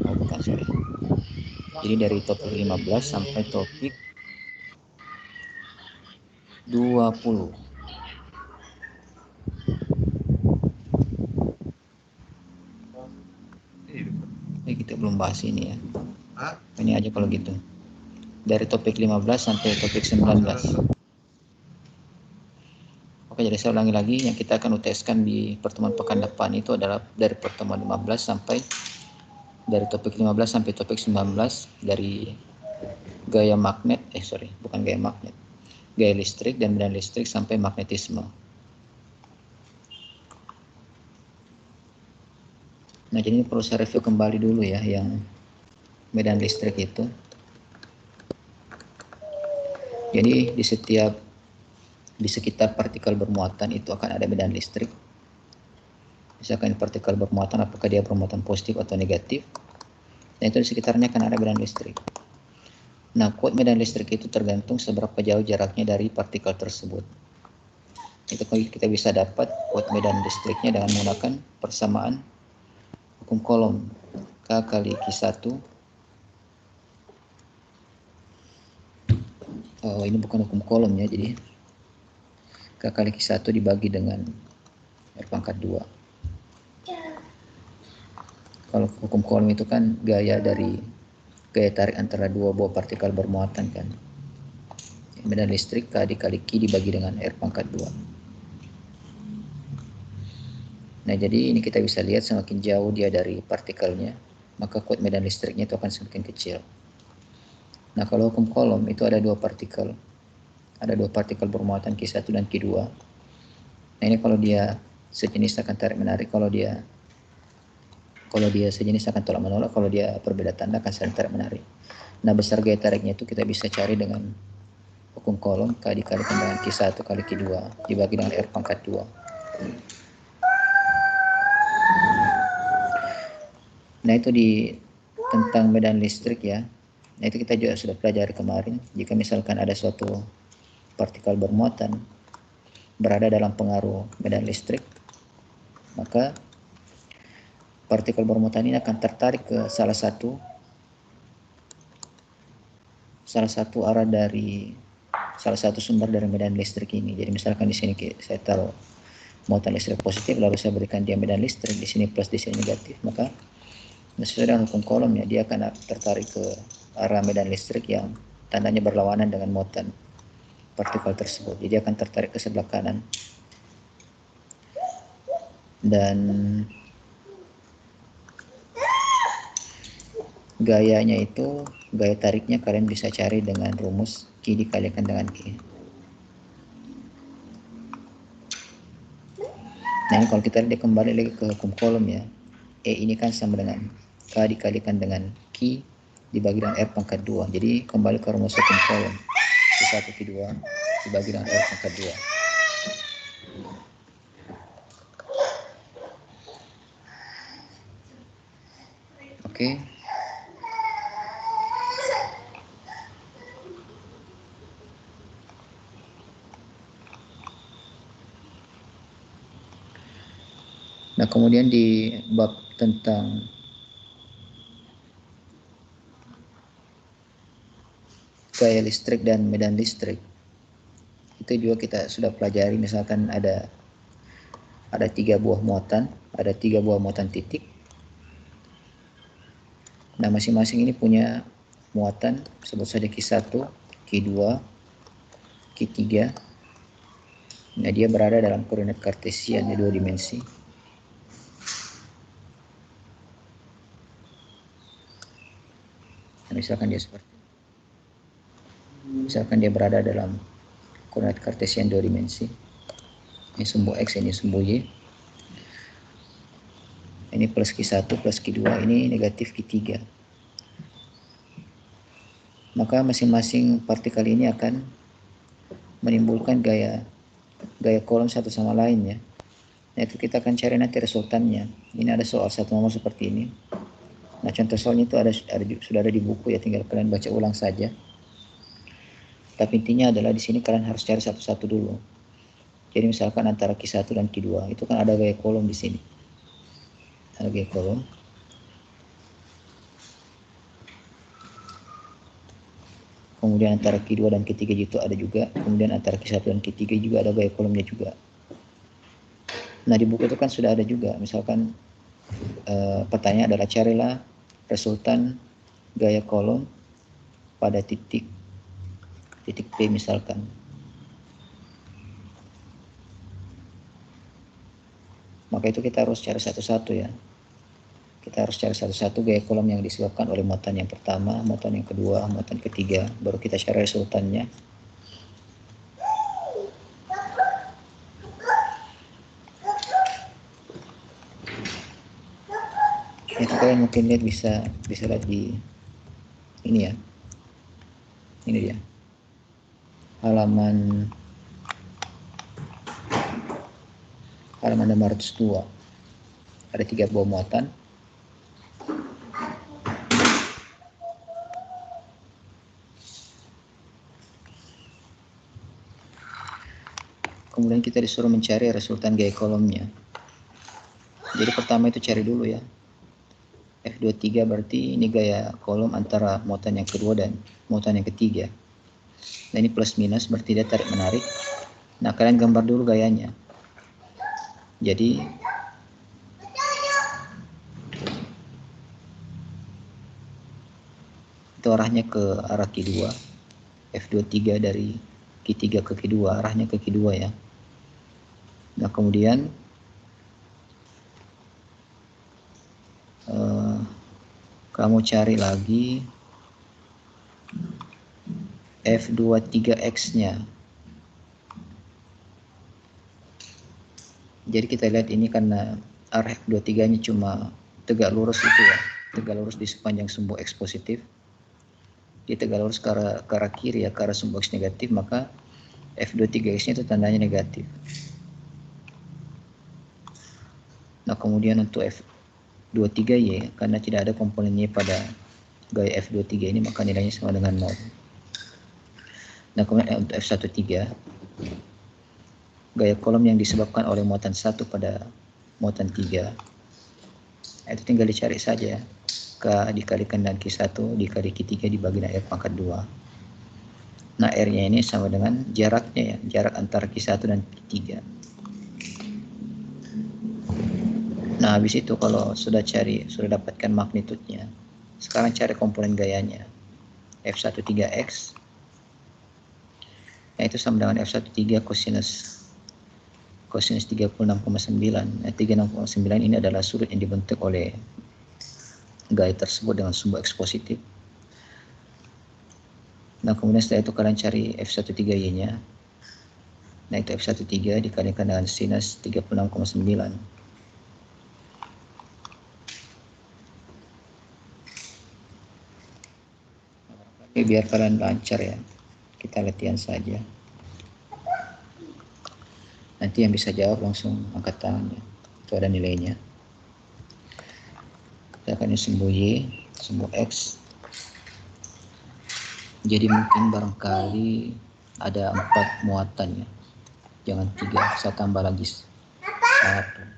Oh, bukan, sorry. Jadi dari topik 15 sampai topik 20. Kita belum bahas ini ya. Ini aja kalau gitu. Dari topik 15 sampai topik 19. Oke, jadi saya ulangi lagi, yang kita akan UTS-kan di pertemuan pekan depan itu adalah dari pertemuan 15 sampai dari topik 15 sampai topik 19, dari gaya magnet, bukan gaya magnet, gaya listrik dan medan listrik sampai magnetisme. Nah, jadi ini perlu saya review kembali dulu ya, yang medan listrik itu. Jadi di sekitar partikel bermuatan itu akan ada medan listrik. Misalkan partikel bermuatan, apakah dia bermuatan positif atau negatif. Nah, itu di sekitarnya akan ada medan listrik. Nah, kuat medan listrik itu tergantung seberapa jauh jaraknya dari partikel tersebut. Itu kita bisa dapat kuat medan listriknya dengan menggunakan persamaan hukum Coulomb, K kali Q1. Oh, ini bukan hukum Coulomb ya, jadi K kali Q1 dibagi dengan R pangkat 2. Kalau hukum Coulomb itu kan gaya tarik antara dua buah partikel bermuatan kan. Medan listrik K dikali Q dibagi dengan R pangkat 2. Nah, jadi ini kita bisa lihat semakin jauh dia dari partikelnya, maka kuat medan listriknya itu akan semakin kecil. Nah, kalau hukum Coulomb itu ada dua partikel bermuatan Q1 dan Q2. Nah, ini kalau dia sejenis akan tarik menarik, kalau dia sejenis akan tolak menolak, kalau dia berbeda tanda akan saling tarik menarik. Nah, besar gaya tariknya itu kita bisa cari dengan hukum Coulomb, K dikalikan dengan Q1 kali Q2 dibagi dengan R pangkat 2. Nah, itu tentang medan listrik ya. Nah, itu kita juga sudah pelajari kemarin. Jika misalkan ada suatu partikel bermuatan berada dalam pengaruh medan listrik, maka partikel bermuatan ini akan tertarik ke salah satu sumber dari medan listrik ini. Jadi misalkan di sini saya taruh muatan listrik positif, lalu saya berikan dia medan listrik di sini plus, di sini negatif, maka sesuai dengan hukum Coulomb ya, dia akan tertarik ke arah medan listrik yang tandanya berlawanan dengan muatan partikel tersebut. Jadi akan tertarik ke sebelah kanan. Dan gaya tariknya kalian bisa cari dengan rumus Q dikalikan dengan Q. Nah, ini kalau kita lihat kembali lagi ke hukum Coulomb ya, E ini kan sama dengan K dikalikan dengan Q dibagi dengan R pangkat 2. Jadi kembali ke rumus hukum Coulomb, Q1 Q2 dibagi dengan R pangkat 2. Oke. Nah, kemudian di bab tentang gaya listrik dan medan listrik, itu juga kita sudah pelajari. Misalkan ada 3 buah muatan, ada 3 buah muatan titik. Nah, masing-masing ini punya muatan, sebut saja Q1, Q2, Q3. Nah, dia berada dalam koordinat kartesian di 2 dimensi. Nah, misalkan dia berada dalam koordinat kartesian 2 dimensi. Ini sumbu X, ini sumbu Y. Ini plus Q1 plus Q2, ini negatif Q3. Maka masing-masing partikel ini akan menimbulkan gaya Coulomb satu sama lain ya. Nah, itu kita akan cari nanti resultannya. Ini ada soal satu nomor seperti ini. Nah, contoh soalnya itu sudah ada di buku ya, tinggal kalian baca ulang saja. Tapi intinya adalah di sini kalian harus cari satu-satu dulu. Jadi misalkan antara Q1 dan Q2 itu kan ada gaya Coulomb di sini. Ada gaya Coulomb. Kemudian antara Q2 dan Q3 itu ada juga. Kemudian antara Q1 dan Q3 juga ada gaya kolomnya juga. Nah, di buku itu kan sudah ada juga. Misalkan pertanyaan adalah carilah resultan gaya kolom pada titik P misalkan. Maka itu kita harus cari satu-satu ya. Kita harus cari satu-satu gaya kolom yang disebabkan oleh muatan yang pertama, muatan yang kedua, muatan ketiga. Baru kita cari resultannya. Itu kalian mungkin lihat bisa lihat di ini ya. Ini dia. Halaman 502. Ada 3 buah muatan. Kemudian kita disuruh mencari resultan gaya kolomnya. Jadi pertama itu cari dulu ya. F23 berarti ini gaya kolom antara muatan yang kedua dan muatan yang ketiga. Nah, ini plus minus berarti dia tarik menarik. Nah, kalian gambar dulu gayanya. Jadi itu arahnya ke arah Q2. F23 dari Q3 ke Q2 arahnya ke Q2 ya. Nah, kemudian kamu cari lagi F23X-nya. Jadi kita lihat ini karena arah F23-nya cuma tegak lurus itu ya, tegak lurus di sepanjang sumbu X positif. Dia tegak lurus ke arah kiri ya, ke arah sumbu X negatif, maka F23X-nya itu tandanya negatif. Nah, kemudian untuk F23Y, karena tidak ada komponennya pada gaya F23 ini, maka nilainya sama dengan 0. Nah, kemudian untuk F13, gaya kolom yang disebabkan oleh muatan 1 pada muatan 3, itu tinggal dicari saja. K dikalikan dengan Q1 dikali Q3 dibagi dengan F pangkat 2. Nah, R-nya ini sama dengan jaraknya ya, jarak antara Q1 dan Q3. Nah, habis itu kalau sudah dapatkan magnitudenya, sekarang cari komponen gayanya. F13X, nah itu sama dengan F13 kosinus 36,9. Nah, 36,9 ini adalah sudut yang dibentuk oleh gaya tersebut dengan sumbu X positif. Nah, kemudian setelah itu kalian cari F13Y-nya. Nah, itu F13 dikalikan dengan sinus 36,9. Oke, biar kalian lancar ya, kita latihan saja. Nanti yang bisa jawab langsung angkat tangan ya. Itu ada nilainya. Kita akan sumbu Y, sumbu X. Jadi mungkin barangkali ada 4 muatan ya. Jangan 3, saya tambah lagi 1.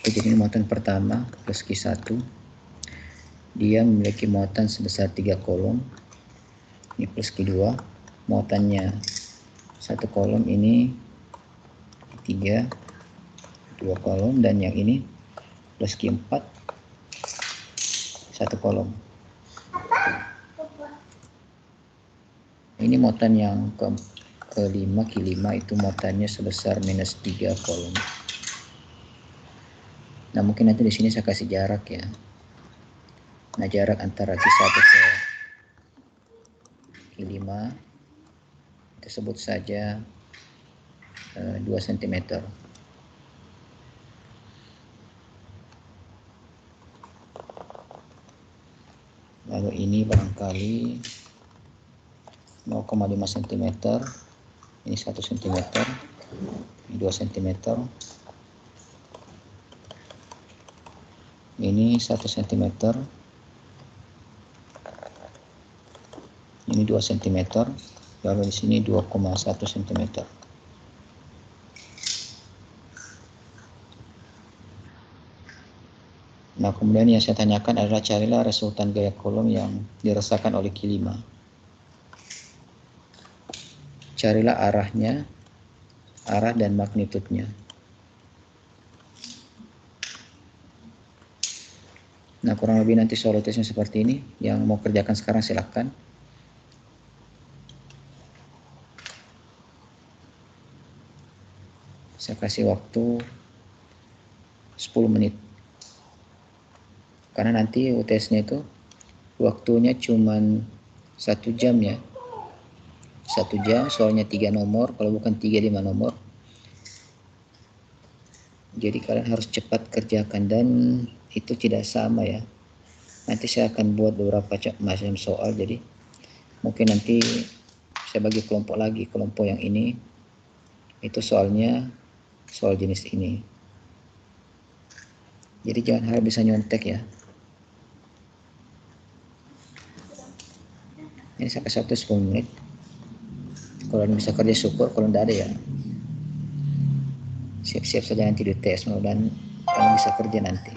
Jadi muatan pertama plus Q1, dia memiliki muatan sebesar 3 kolom. Ini plus Q2, muatannya 1 kolom, ini 3 2 kolom, dan yang ini plus Q4 1 kolom. Ini muatan yang kelima, Q5, itu muatannya sebesar minus 3 kolom. Nah mungkin nanti di sini saya kasih jarak ya. Nah jarak antara Q1 ke Q5 kita sebut saja 2 cm. Lalu ini barangkali 0,5 cm, ini 1 cm, ini 2 cm, ini 1 cm, ini 2 cm, lalu di sini 2,1 cm. Nah kemudian yang saya tanyakan adalah carilah resultan gaya kolom yang dirasakan oleh Q5. Carilah arahnya, arah dan magnitudenya. Nah kurang lebih nanti soal tesnya seperti ini. Yang mau kerjakan sekarang silahkan. Saya kasih waktu 10 menit. Karena nanti UTS-nya itu waktunya cuman 1 jam ya. 1 jam, soalnya 3 nomor, kalau bukan 3 5 nomor. Jadi kalian harus cepat kerjakan dan itu tidak sama ya. Nanti saya akan buat beberapa macam soal, jadi mungkin nanti saya bagi kelompok lagi. Kelompok yang ini itu soalnya soal jenis ini. Jadi jangan harap bisa nyontek ya. Ini saya kasih waktu 10 menit. Kalau bisa kerja syukur, kalau tidak ada ya siap-siap saja nanti di tes, mudah-mudahan kamu bisa kerja nanti.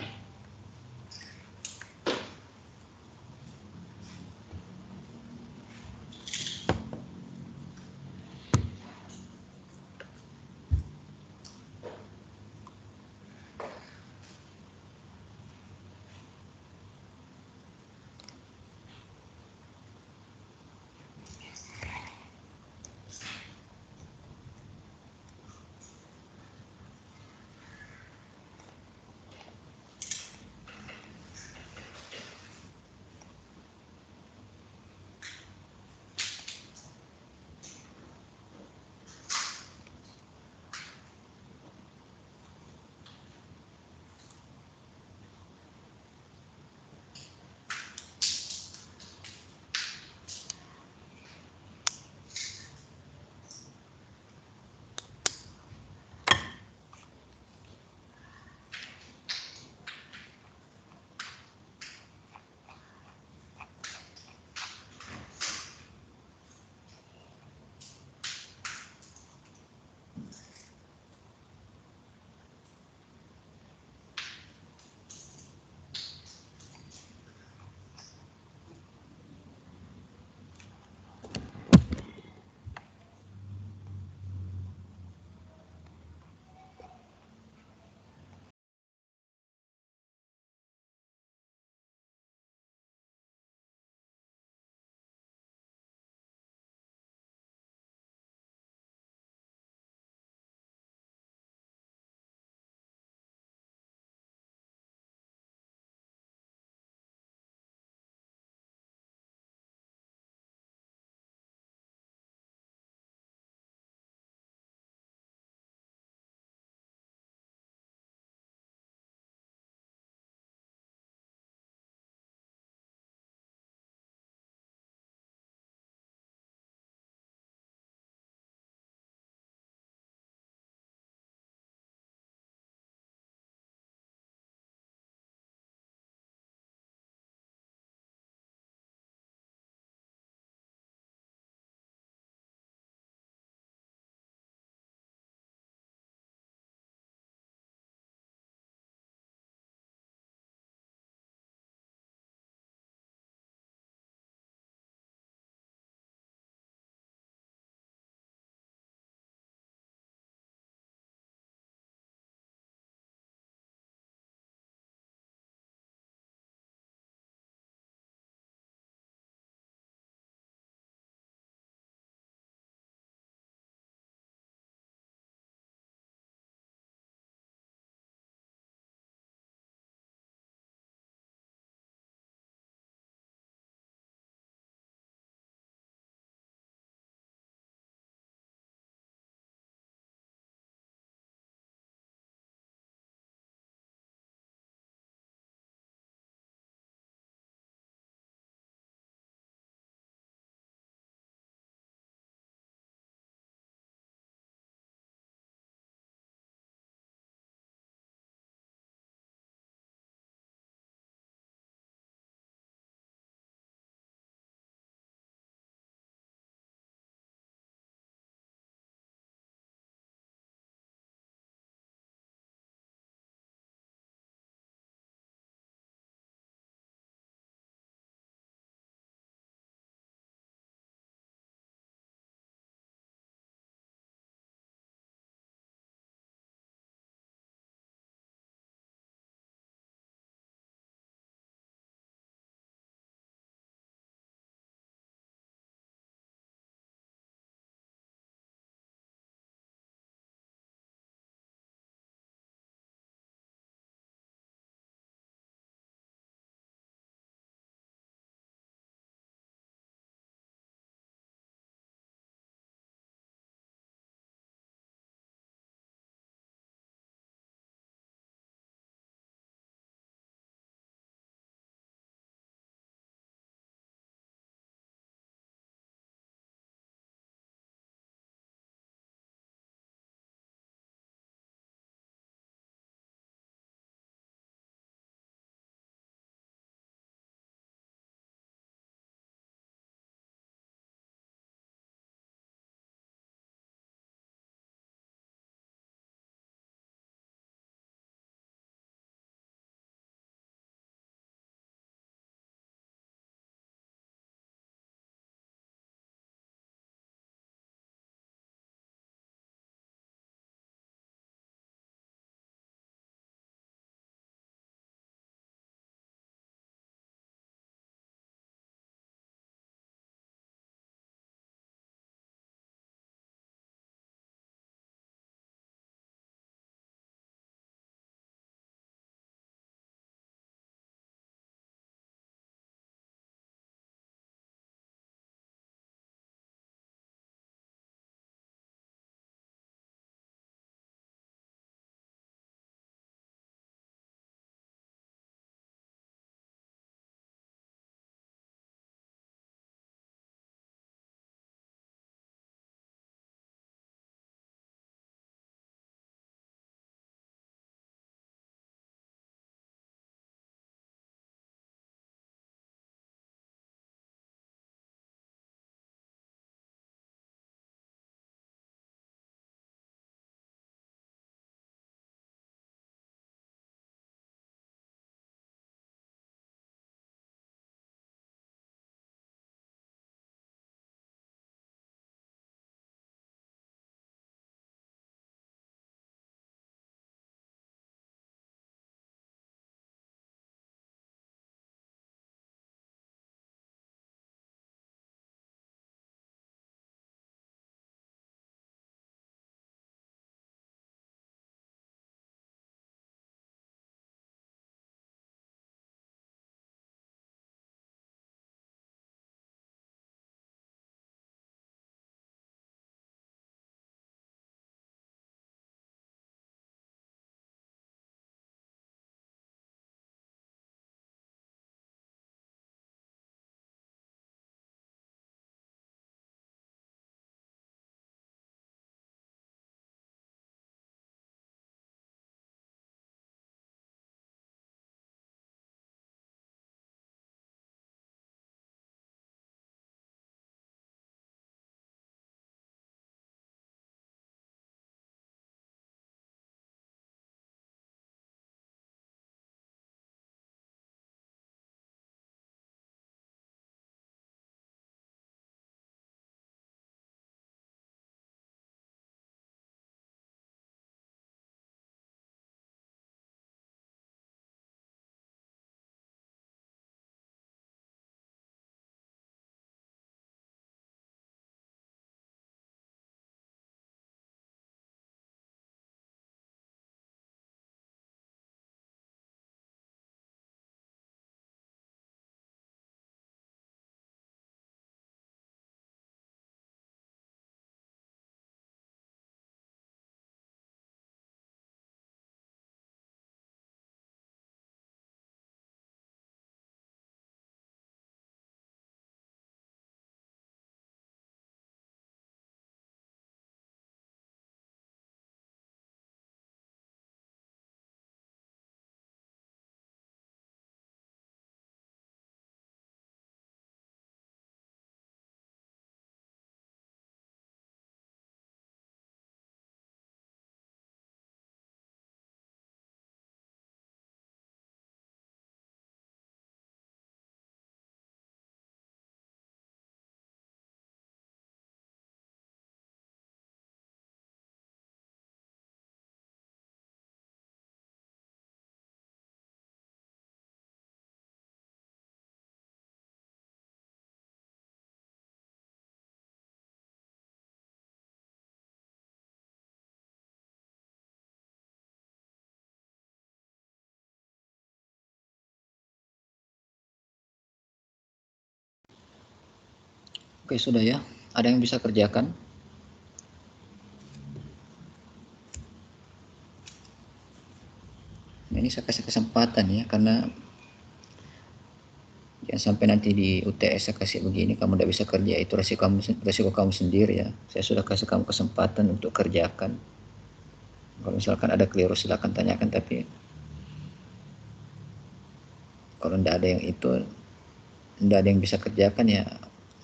Oke, sudah ya. Ada yang bisa kerjakan? Nah, ini saya kasih kesempatan ya, karena jangan sampai nanti di UTS saya kasih begini, kamu tidak bisa kerja, itu resiko kamu sendiri ya. Saya sudah kasih kamu kesempatan untuk kerjakan. Kalau misalkan ada keliru silakan tanyakan, tapi kalau tidak ada yang itu, tidak ada yang bisa kerjakan ya,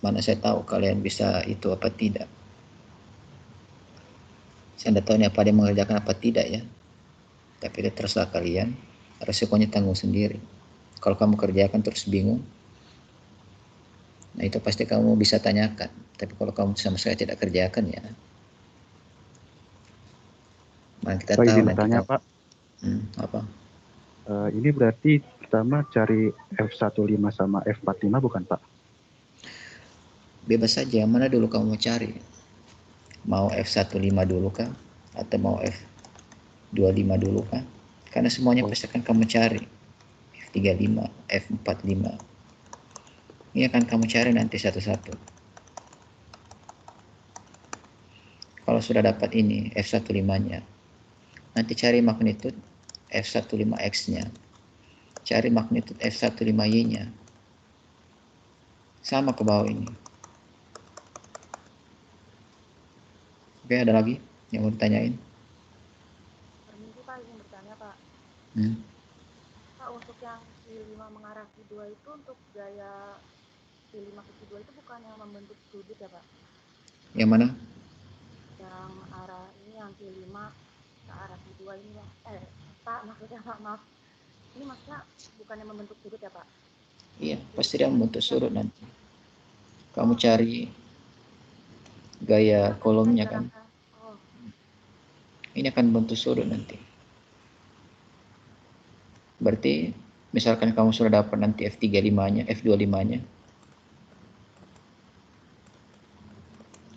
mana saya tahu kalian bisa itu apa tidak. Saya tidak tahu nih apa dia mengerjakan apa tidak ya, tapi itu terserah kalian, resikonya tanggung sendiri. Kalau kamu kerjakan terus bingung, nah itu pasti kamu bisa tanyakan. Tapi kalau kamu sama sekali tidak kerjakan ya, mana kita Pak tahu izin nanti bertanya kamu Pak, apa. ini berarti pertama cari F15 sama F45 bukan Pak? Bebas saja, yang mana dulu kamu mau cari, mau F15 dulu kah atau mau F25 dulu kah, karena semuanya Oh, pasti akan kamu cari. F35, F45 ini akan kamu cari nanti satu-satu. Kalau sudah dapat ini F15 nya, nanti cari magnitude F15X nya, cari magnitude F15Y nya, sama ke bawah ini. Oke, ada lagi yang mau ditanyain? Permisi Pak, ingin bertanya Pak. Pak, untuk yang Q5 mengarah Q2 itu untuk gaya Q5 ke Q2 itu bukan yang membentuk sudut ya Pak? Yang mana? Yang arah ini yang Q5 ke arah Q2 ini Pak. Pak, maksudnya Pak, maaf. Ini maksudnya bukan yang membentuk sudut ya Pak? Iya, pasti dia membentuk sudut nanti. Kamu Oh, cari gaya kan tadi kolomnya kan. gerakan. Oh, Ini akan membentuk sudut nanti. Berarti misalkan kamu sudah dapat nanti F35-nya, F25-nya.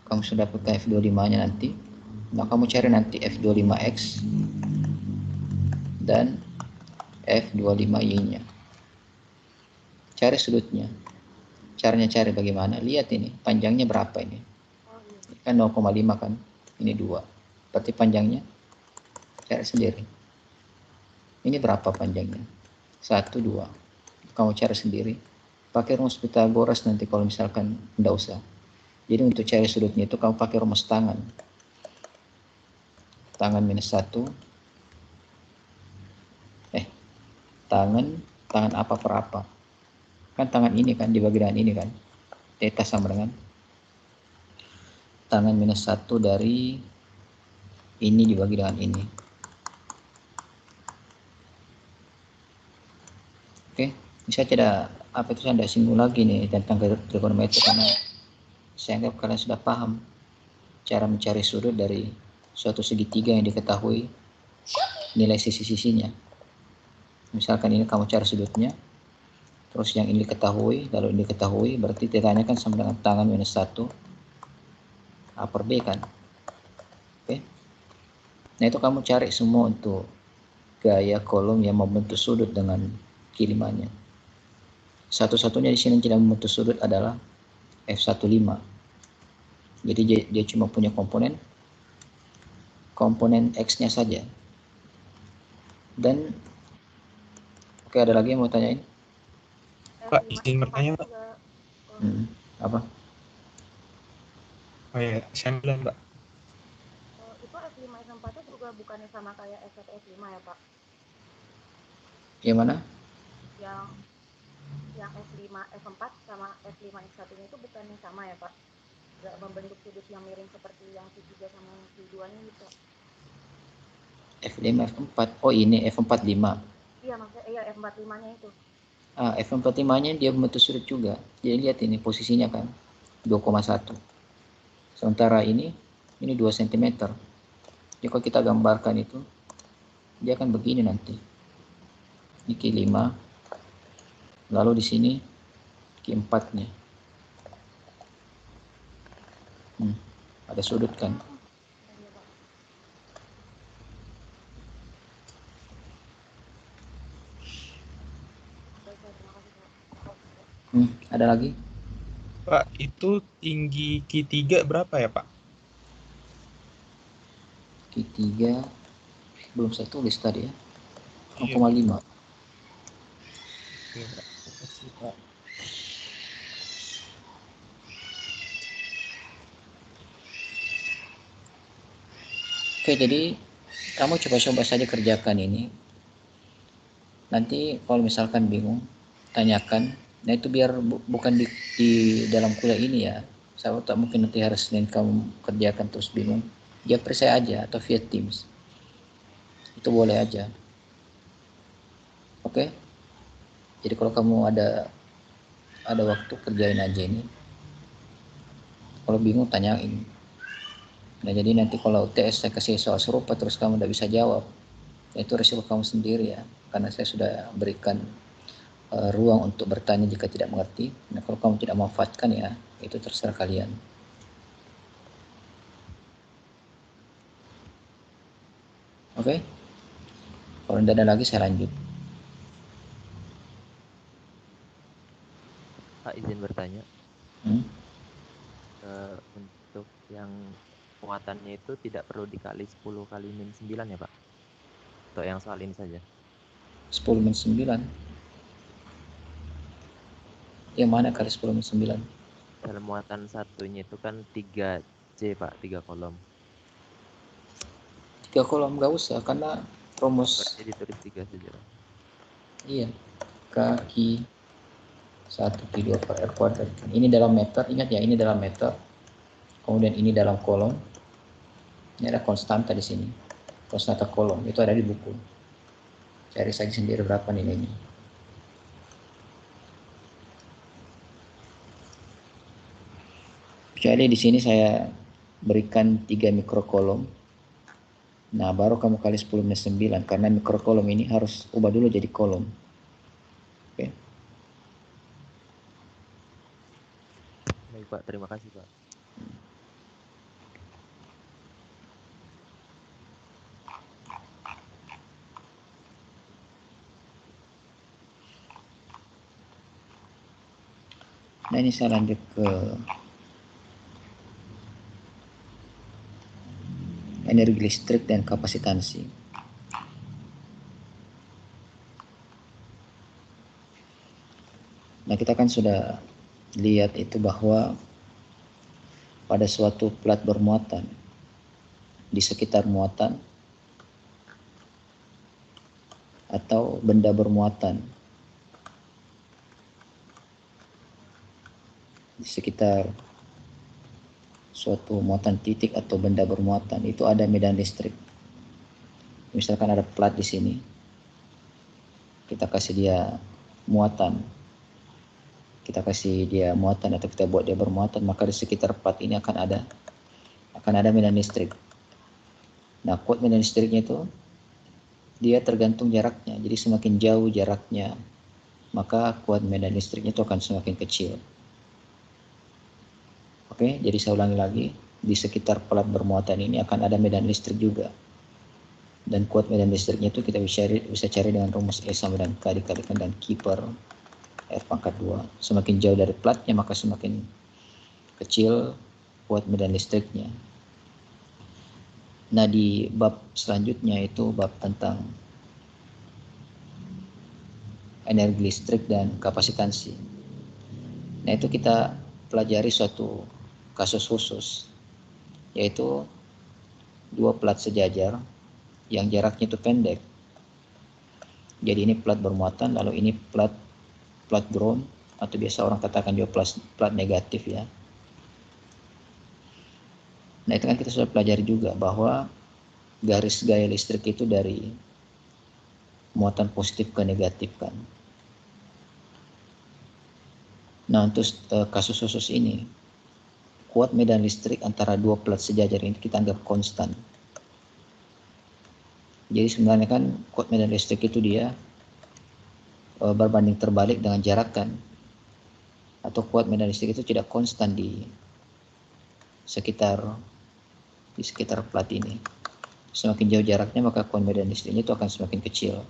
Kamu sudah dapat F25-nya nanti. Nah, kamu cari nanti F25X dan F25Y-nya. Cari sudutnya. Caranya cari bagaimana? Lihat ini, panjangnya berapa ini? oh iya. Ini kan 0,5 kan? Ini 2. Berarti panjangnya cari sendiri. Ini berapa panjangnya? 1, 2. Kamu cari sendiri. Pakai rumus Pythagoras nanti kalau misalkan tidak usah. Jadi untuk cari sudutnya itu kamu pakai rumus tangan. Tangan minus 1. Tangan apa per apa. Kan tangan ini kan dibagi dengan ini kan. Theta sama dengan tangan minus 1 dari ini dibagi dengan ini. Oke, bisa tidak apa itu saya tidak singgung lagi nih tentang trigonometri karena saya anggap kalian sudah paham cara mencari sudut dari suatu segitiga yang diketahui nilai sisi-sisinya. Misalkan ini kamu cari sudutnya, terus yang ini diketahui, lalu ini diketahui, berarti tetanya kan sama dengan tangan minus 1 A per B kan. Oke. Nah itu kamu cari semua untuk gaya kolom yang membentuk sudut dengan kirimannya. Satu-satunya di sini yang tidak membentuk sudut adalah F15. Jadi dia cuma punya komponen X-nya saja. Dan oke, ada lagi yang mau tanyain? Pak, izin bertanya Pak. Apa? Oh ya, saya belum Pak. Itu F5 F4 juga bukannya sama kayak F1 F5 ya Pak? Yang mana? Yang F5 F4 sama F5 F1 nya itu bukannya sama ya Pak? Gak membentuk sudut yang miring seperti yang Q3 sama Q2 nya gitu. F5 F4. Oh ini F45. Iya maksudnya iya F45 nya itu. F45 nya dia membentuk sudut juga. Jadi lihat ini posisinya kan 2,1. Sementara ini 2 cm. Jadi kalau kita gambarkan itu dia akan begini nanti. Ini Q5. Lalu di sini Q4 nya. Ada sudut kan. Ada lagi? Pak, itu tinggi Q3 berapa ya, Pak? Q3 belum saya tulis tadi ya. Iya. 0,5. Oke, Pak. Makasih, Pak. Oke, jadi kamu coba-coba saja kerjakan ini. Nanti kalau misalkan bingung, tanyakan. Nah itu biar bukan di dalam kuliah ini ya. Saya tak mungkin nanti hari Senin kamu kerjakan terus bingung. Japri saya aja atau via Teams. Itu boleh aja. Oke? Jadi kalau kamu ada waktu kerjain aja ini. Kalau bingung tanyain. Nah jadi nanti kalau UTS saya kasih soal serupa terus kamu tidak bisa jawab, itu resiko kamu sendiri ya. Karena saya sudah berikan ruang untuk bertanya jika tidak mengerti. Nah kalau kamu tidak memanfaatkan ya itu terserah kalian. Oke? Kalau tidak ada lagi saya lanjut. Pak, izin bertanya. Untuk yang muatannya itu tidak perlu dikali 10 kali min 9 ya, Pak? Untuk yang soal ini saja. 10 min 9. Yang mana kali 10 min 9? Dalam muatan satunya itu kan 3C, Pak, 3 kolom. 3 kolom nggak usah karena rumus. Berarti ditulis 3 saja, Pak. Iya. Kaki 1/2 per R kuadrat. Ini dalam meter, ingat ya, ini dalam meter. Kemudian ini dalam kolom. Ini ada konstanta di sini. Konstanta kolom itu ada di buku. Cari saja sendiri berapa nilainya. Kecuali di sini saya berikan 3 mikrokolom. Nah, baru kamu kali 10 min 9 karena mikrokolom ini harus ubah dulu jadi kolom. Oke. Baik, Pak. Terima kasih, Pak. Nah, ini saya lanjut ke energi listrik dan kapasitansi. Nah, kita kan sudah lihat itu bahwa pada suatu plat bermuatan di sekitar muatan atau benda bermuatan di sekitar suatu muatan titik atau benda bermuatan itu ada medan listrik. Misalkan ada plat di sini, kita kasih dia muatan, atau kita buat dia bermuatan, maka di sekitar plat ini akan ada medan listrik. Nah, kuat medan listriknya itu dia tergantung jaraknya. Jadi semakin jauh jaraknya, maka kuat medan listriknya itu akan semakin kecil. Oke, jadi saya ulangi lagi, di sekitar plat bermuatan ini akan ada medan listrik juga. Dan kuat medan listriknya itu kita bisa cari dengan rumus E sama dengan K dikalikan dengan Q per R pangkat 2. Semakin jauh dari platnya maka semakin kecil kuat medan listriknya. Nah, di bab selanjutnya itu bab tentang energi listrik dan kapasitansi. Nah, itu kita pelajari suatu kasus khusus, yaitu dua plat sejajar yang jaraknya itu pendek. Jadi ini plat bermuatan, lalu ini plat ground, atau biasa orang katakan juga plat negatif ya. Nah, itu kan kita sudah pelajari juga bahwa garis gaya listrik itu dari muatan positif ke negatif kan. Nah, untuk kasus khusus ini, kuat medan listrik antara dua plat sejajar ini kita anggap konstan. Jadi sebenarnya kan kuat medan listrik itu dia berbanding terbalik dengan jarak kan. Atau kuat medan listrik itu tidak konstan di sekitar plat ini. Semakin jauh jaraknya maka kuat medan listriknya itu akan semakin kecil.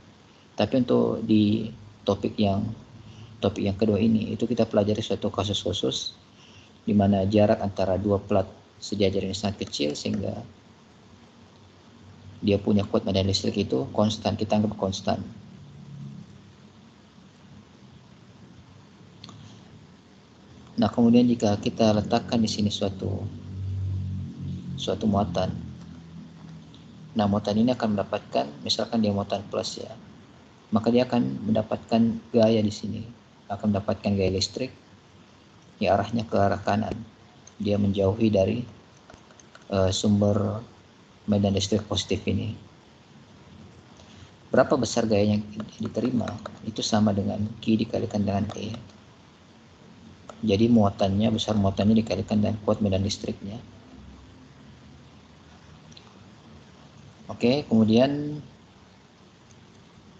Tapi untuk di topik yang kedua ini itu kita pelajari suatu kasus khusus di mana jarak antara dua plat sejajar ini sangat kecil sehingga dia punya kuat medan listrik itu konstan, kita anggap konstan. Nah, kemudian jika kita letakkan di sini suatu muatan, nah muatan ini akan mendapatkan, misalkan dia muatan plus ya, maka dia akan mendapatkan gaya di sini, akan mendapatkan gaya listrik yang arahnya ke arah kanan. Dia menjauhi dari sumber medan listrik positif ini. Berapa besar gaya yang diterima? Itu sama dengan Q dikalikan dengan E. Jadi muatannya, besar muatannya dikalikan dengan kuat medan listriknya. Oke, kemudian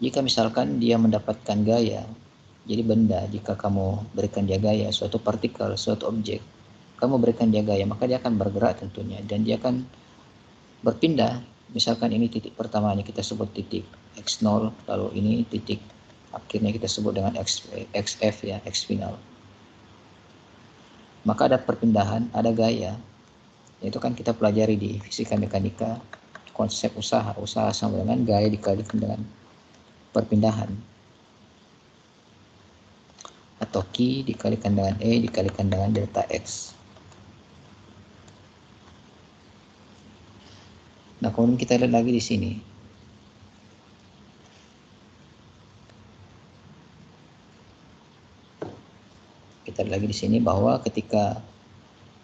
jika misalkan dia mendapatkan gaya, jadi benda, jika kamu berikan dia gaya, suatu partikel, suatu objek, kamu berikan dia gaya, maka dia akan bergerak tentunya, dan dia akan berpindah. Misalkan ini titik pertamanya kita sebut titik X0, lalu ini titik akhirnya kita sebut dengan XF ya, X final. Maka ada perpindahan, ada gaya. Itu kan kita pelajari di fisika mekanika, konsep usaha sama dengan gaya dikalikan dengan perpindahan. Atau Q dikalikan dengan E dikalikan dengan delta X. Nah, kemudian kita lihat lagi di sini. Kita lihat lagi di sini bahwa ketika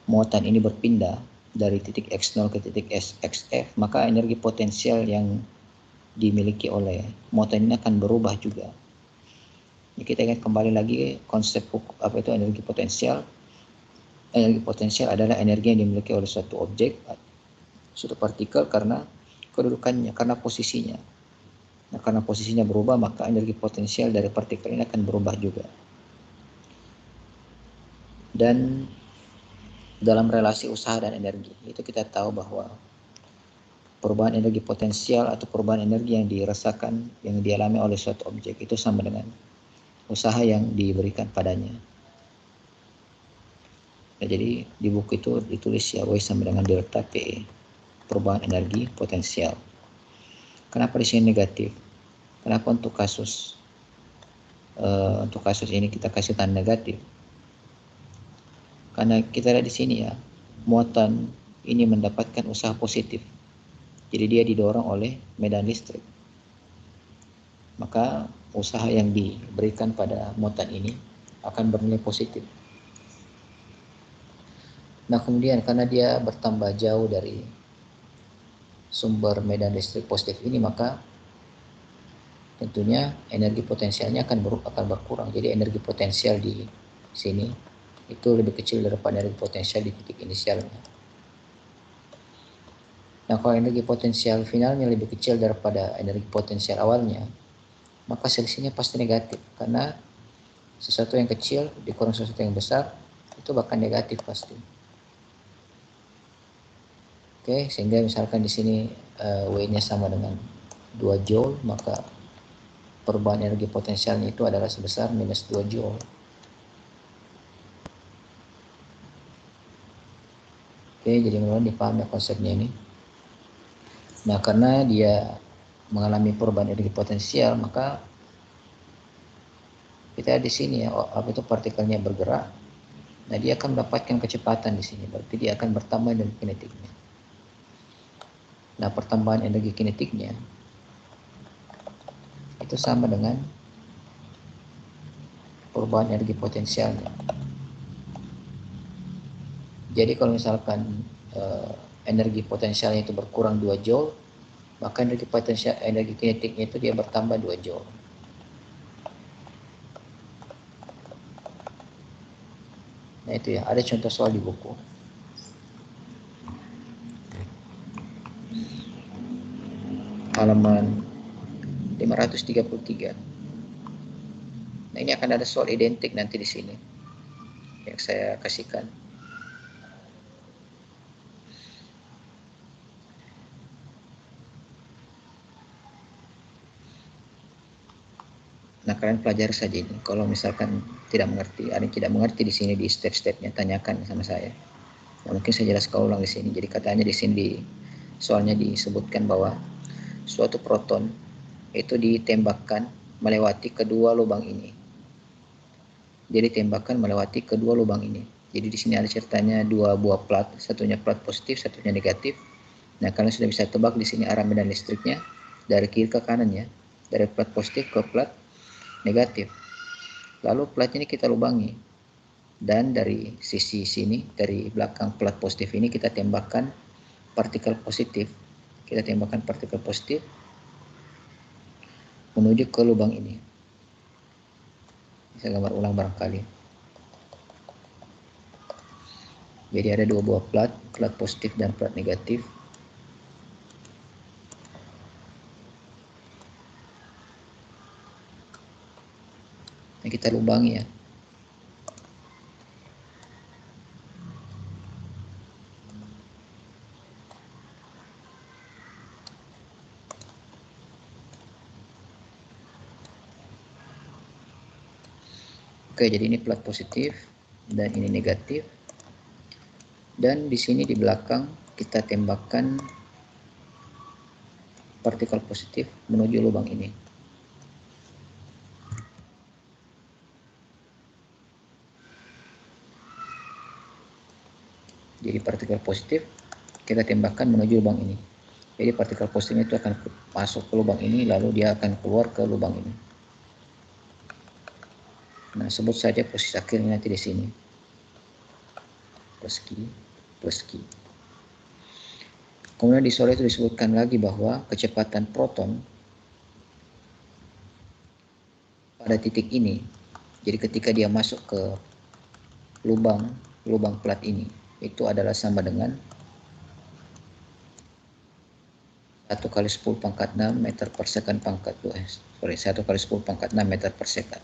muatan ini berpindah dari titik X0 ke titik XF, maka energi potensial yang dimiliki oleh muatan ini akan berubah juga. Jadi kita ingat kembali lagi konsep apa itu energi potensial. Energi potensial adalah energi yang dimiliki oleh suatu objek, suatu partikel karena kedudukannya, karena posisinya. Nah, karena posisinya berubah, maka energi potensial dari partikel ini akan berubah juga. Dan dalam relasi usaha dan energi, itu kita tahu bahwa perubahan energi potensial atau perubahan energi yang dirasakan, yang dialami oleh suatu objek itu sama dengan usaha yang diberikan padanya. Nah, jadi di buku itu ditulis ya W sama dengan delta PE, perubahan energi potensial. Kenapa di sini negatif? Kenapa untuk kasus ini kita kasih tanda negatif? Karena kita lihat di sini ya, muatan ini mendapatkan usaha positif. Jadi dia didorong oleh medan listrik. Maka usaha yang diberikan pada muatan ini akan bernilai positif. Nah, kemudian karena dia bertambah jauh dari sumber medan listrik positif ini, maka tentunya energi potensialnya akan berkurang. Jadi energi potensial di sini itu lebih kecil daripada energi potensial di titik inisialnya. Nah, kalau energi potensial finalnya lebih kecil daripada energi potensial awalnya, maka selisihnya pasti negatif, karena sesuatu yang kecil dikurang sesuatu yang besar itu bahkan negatif pasti. Oke, sehingga misalkan di sini W-nya sama dengan 2 joule, maka perubahan energi potensialnya itu adalah sebesar minus 2 joule. Oke, jadi mudah-mudahan dipahami konsepnya ini. Nah, karena dia mengalami perubahan energi potensial, maka kita di sini ya, apa itu partikelnya bergerak. Nah, dia akan mendapatkan kecepatan di sini, berarti dia akan bertambah energi kinetiknya. Nah, pertambahan energi kinetiknya itu sama dengan perubahan energi potensialnya. Jadi kalau misalkan energi potensialnya itu berkurang 2 joule, maka energi kinetiknya itu dia bertambah 2 joule. Nah, itu ya, ada contoh soal di buku. Halaman 533. Nah, ini akan ada soal identik nanti di sini yang saya kasihkan. Nah, Nah, kalian pelajari saja ini. Kalau misalkan tidak mengerti, ada yang tidak mengerti di sini di step-stepnya, tanyakan sama saya. Nah, mungkin saya jelaskan ulang di sini. Jadi katanya di sini soalnya disebutkan bahwa suatu proton itu ditembakkan melewati kedua lubang ini. Jadi tembakan melewati kedua lubang ini. Jadi di sini ada ceritanya dua buah plat, satunya plat positif, satunya negatif. Nah, kalian sudah bisa tebak di sini arah medan listriknya dari kiri ke kanan ya, dari plat positif ke plat negatif. Lalu plat ini kita lubangi, dan dari sisi sini, dari belakang plat positif ini kita tembakkan partikel positif. Kita tembakkan partikel positif menuju ke lubang ini. Saya gambar ulang barangkali. Jadi ada dua buah plat, plat positif dan plat negatif. Nah, kita lubangi ya. Oke, jadi ini plat positif dan ini negatif. Dan di sini di belakang kita tembakkan partikel positif menuju lubang ini. Jadi partikel positif kita tembakkan menuju lubang ini. Jadi partikel positif itu akan masuk ke lubang ini, lalu dia akan keluar ke lubang ini. Nah, sebut saja posisi akhirnya nanti di sini. Plus Q. Kemudian di soal itu disebutkan lagi bahwa kecepatan proton pada titik ini, jadi ketika dia masuk ke lubang plat ini, itu adalah sama dengan 1 kali 10 pangkat 6 meter per second pangkat 2. 1 kali 10 pangkat 6 meter per second.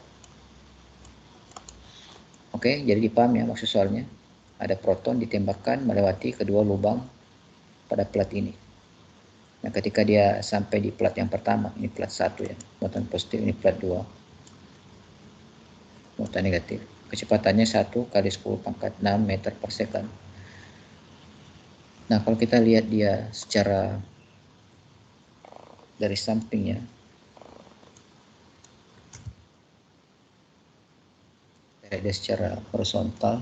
Oke, jadi dipahami ya maksud soalnya. Ada proton ditembakkan melewati kedua lubang pada plat ini. Nah, ketika dia sampai di plat yang pertama, ini plat 1 ya, muatan positif, ini plat 2, muatan negatif. Kecepatannya 1 kali 10 pangkat 6 meter per second. Nah, kalau kita lihat dia secara dari sampingnya, dia secara horizontal,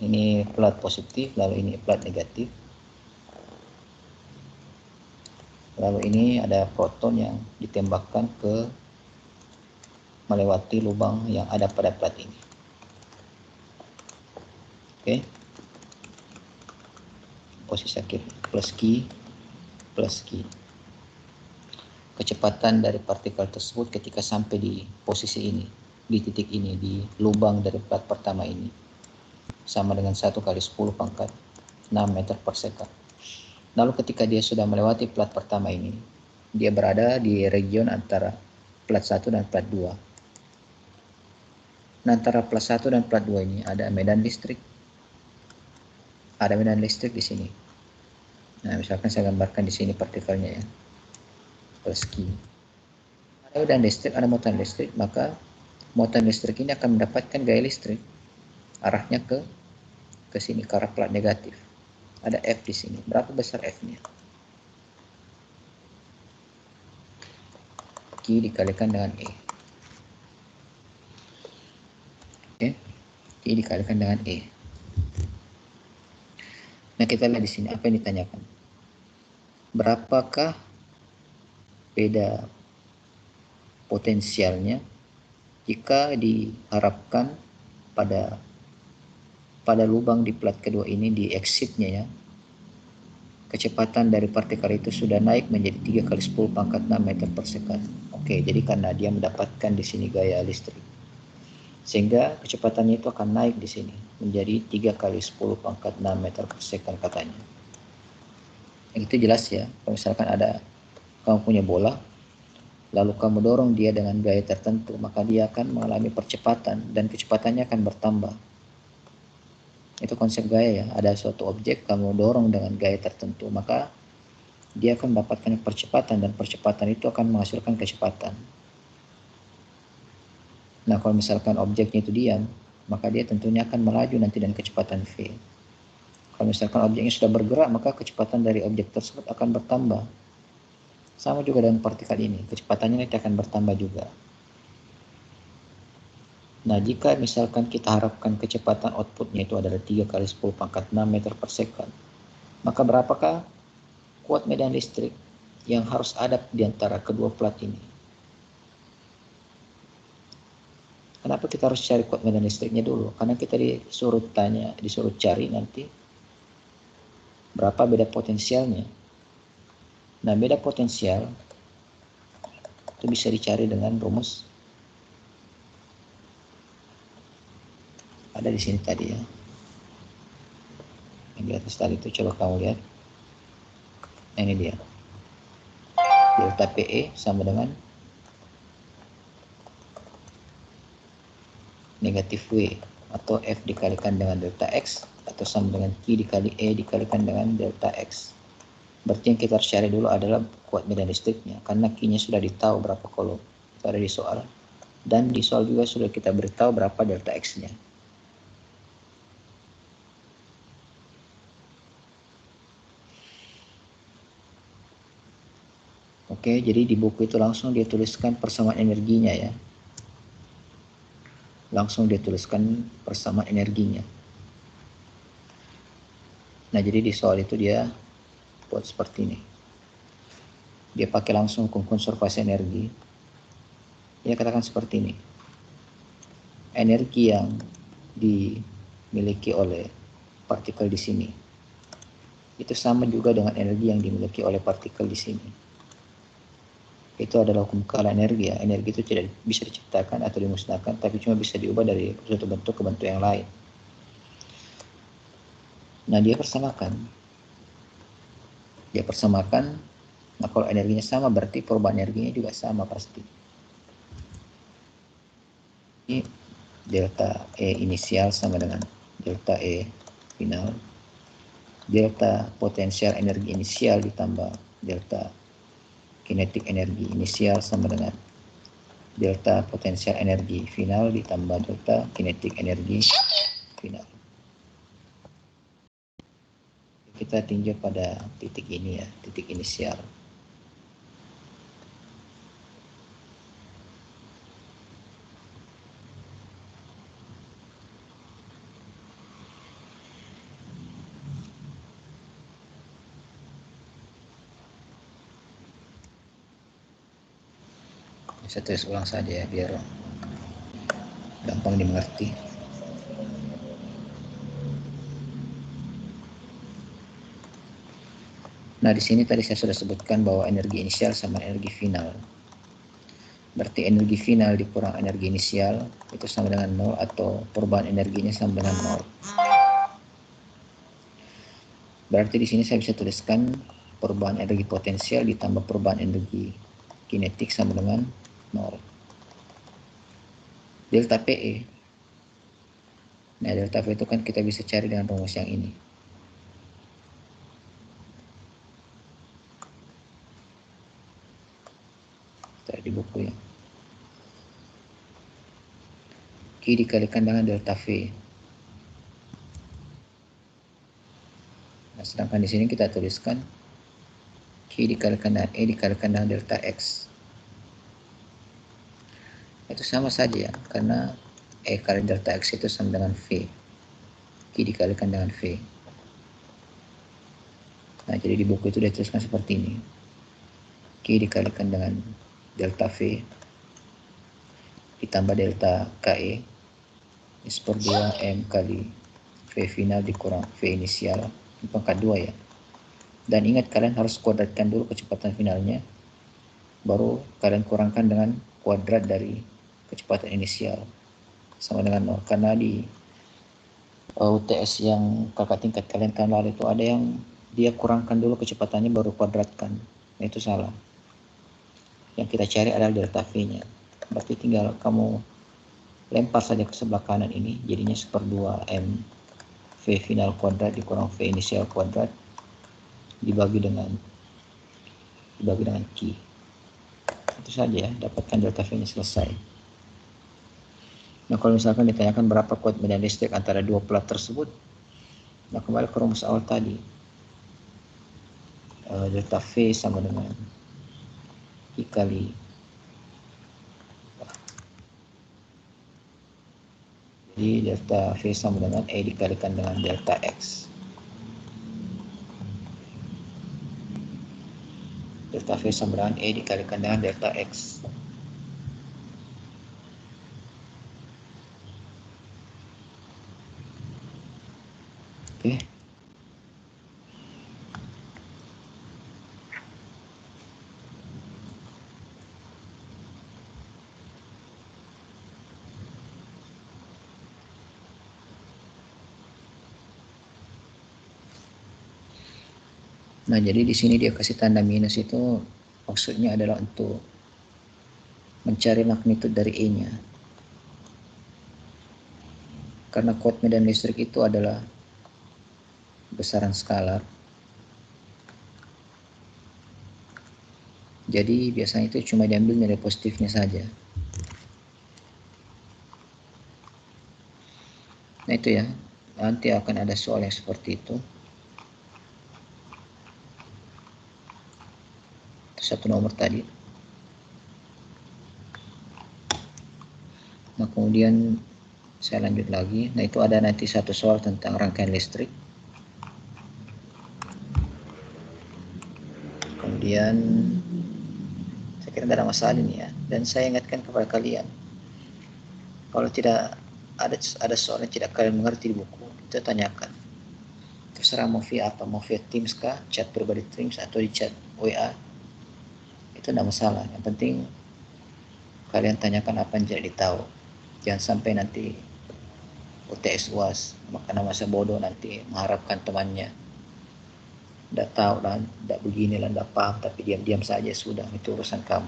ini plat positif, lalu ini plat negatif, lalu ini ada proton yang ditembakkan ke melewati lubang yang ada pada plat ini. Oke, posisi akhir plus Q. Kecepatan dari partikel tersebut ketika sampai di posisi ini, di titik ini, di lubang dari plat pertama ini, sama dengan 1 kali 10 pangkat 6 meter per second. Lalu ketika dia sudah melewati plat pertama ini, dia berada di region antara plat 1 dan plat 2. Nah, antara plat 1 dan plat 2 ini ada medan listrik. Ada medan listrik di sini. Nah, misalkan saya gambarkan di sini partikelnya ya. Plus Q. Ada medan listrik, ada muatan listrik, maka muatan listrik ini akan mendapatkan gaya listrik. Arahnya ke sini, ke arah plat negatif. Ada F di sini. Berapa besar F-nya? Q dikalikan dengan E. Oke. Q dikalikan dengan E. Nah, kita lihat di sini apa yang ditanyakan. Berapakah beda potensialnya jika diharapkan pada lubang di plat kedua ini, di exitnya ya, kecepatan dari partikel itu sudah naik menjadi 3 kali 10 pangkat 6 meter per second. Oke, jadi karena dia mendapatkan di sini gaya listrik, sehingga kecepatannya itu akan naik di sini menjadi 3 kali 10 pangkat 6 meter per second katanya. Itu jelas ya. Kalau misalkan ada kamu punya bola, lalu kamu dorong dia dengan gaya tertentu, maka dia akan mengalami percepatan dan kecepatannya akan bertambah. Itu konsep gaya ya. Ada suatu objek kamu dorong dengan gaya tertentu, maka dia akan mendapatkan percepatan dan percepatan itu akan menghasilkan kecepatan. Nah, kalau misalkan objeknya itu diam, maka dia tentunya akan melaju nanti dengan kecepatan V. Kalau misalkan objeknya sudah bergerak, maka kecepatan dari objek tersebut akan bertambah. Sama juga dengan partikel ini, kecepatannya nanti akan bertambah juga. Nah, jika misalkan kita harapkan kecepatan outputnya itu adalah 3 kali 10 pangkat 6 meter per second, maka berapakah kuat medan listrik yang harus ada di antara kedua plat ini? Kenapa kita harus cari kuat medan listriknya dulu? Karena kita disuruh cari nanti berapa beda potensialnya. Nah, beda potensial itu bisa dicari dengan rumus. Ada di sini tadi ya. Yang di atas tadi itu coba kamu lihat. Nah, ini dia. Delta PE sama dengan negatif W atau F dikalikan dengan delta X atau sama dengan Q dikali E dikalikan dengan delta X. Berarti yang kita harus cari dulu adalah kuat medan listriknya, karena Q-nya sudah ditahu berapa kolom. Itu ada di soal. Dan di soal juga sudah kita beritahu berapa delta X-nya. Oke, jadi di buku itu langsung dia tuliskan persamaan energinya ya. Langsung dia tuliskan persamaan energinya. Nah, jadi di soal itu dia buat seperti ini. Dia pakai langsung hukum konservasi energi. Dia katakan seperti ini. Energi yang dimiliki oleh partikel di sini itu sama juga dengan energi yang dimiliki oleh partikel di sini. Itu adalah hukum kealaan energi ya. Energi itu tidak bisa diciptakan atau dimusnahkan, tapi cuma bisa diubah dari suatu bentuk ke bentuk yang lain. Nah, dia persamakan. Nah, kalau energinya sama berarti perubahan energinya juga sama pasti. Ini delta E inisial sama dengan delta E final. Delta potensial energi inisial ditambah delta kinetik energi inisial sama dengan delta potensial energi final ditambah delta kinetik energi final. Kita tinjau pada titik ini ya, titik inisial. Saya tulis ulang saja ya, biar gampang dimengerti. Nah, di sini tadi saya sudah sebutkan bahwa energi inisial sama energi final. Berarti energi final dikurang energi inisial itu sama dengan 0 atau perubahan energinya sama dengan 0. Berarti di sini saya bisa tuliskan perubahan energi potensial ditambah perubahan energi kinetik sama dengan 0. Delta PE. Nah, delta PE itu kan kita bisa cari dengan rumus yang ini. Kita di buku ya. Q dikalikan dengan delta V. Nah, sedangkan di sini kita tuliskan Q dikalikan dengan E dikalikan dengan delta X. Itu sama saja ya, karena E kali delta X itu sama dengan V. Q dikalikan dengan V. Nah, jadi di buku itu dituliskan seperti ini. Q dikalikan dengan delta V ditambah delta KE per 2 M kali V final dikurang V inisial pangkat 2 ya. Dan ingat, kalian harus kuadratkan dulu kecepatan finalnya, baru kalian kurangkan dengan kuadrat dari kecepatan inisial sama dengan 0. Karena di UTS yang kakak tingkat kalian tahun lalu itu ada yang dia kurangkan dulu kecepatannya baru kuadratkan. Nah, itu salah. Yang kita cari adalah delta V-nya. Berarti tinggal kamu lempar saja ke sebelah kanan ini, jadinya 1/2 M V final kuadrat dikurang V inisial kuadrat dibagi dengan Q. Itu saja ya, dapatkan delta V-nya selesai. Nah, kalau misalkan ditanyakan berapa kuat medan listrik antara dua plat tersebut, nah kembali ke rumus awal tadi. Delta V sama dengan I kali. Jadi delta V sama dengan E dikalikan dengan delta X. Delta V sama dengan E dikalikan dengan delta X. Oke. Nah, jadi di sini dia kasih tanda minus itu maksudnya adalah untuk mencari magnitude dari E-nya. Karena kuat medan listrik itu adalah besaran skalar. Jadi biasanya itu cuma diambil nilai positifnya saja. Nah itu ya, nanti akan ada soal yang seperti itu. Satu nomor tadi. Nah kemudian saya lanjut lagi. Nah itu ada nanti satu soal tentang rangkaian listrik. Kemudian saya kira tidak ada masalah ini ya. Dan saya ingatkan kepada kalian, kalau tidak ada soal yang tidak kalian mengerti di buku, itu tanyakan. Terserah mau via apa, mau via Teams kah, chat pribadi Teams atau di chat WA, itu tidak masalah. Yang penting kalian tanyakan apa yang tidak ditahu. Jangan sampai nanti UTS UAS karena masa bodoh nanti mengharapkan temannya tidak tahu dan tidak begini dan tidak paham, tapi diam-diam saja sudah, itu urusan kamu.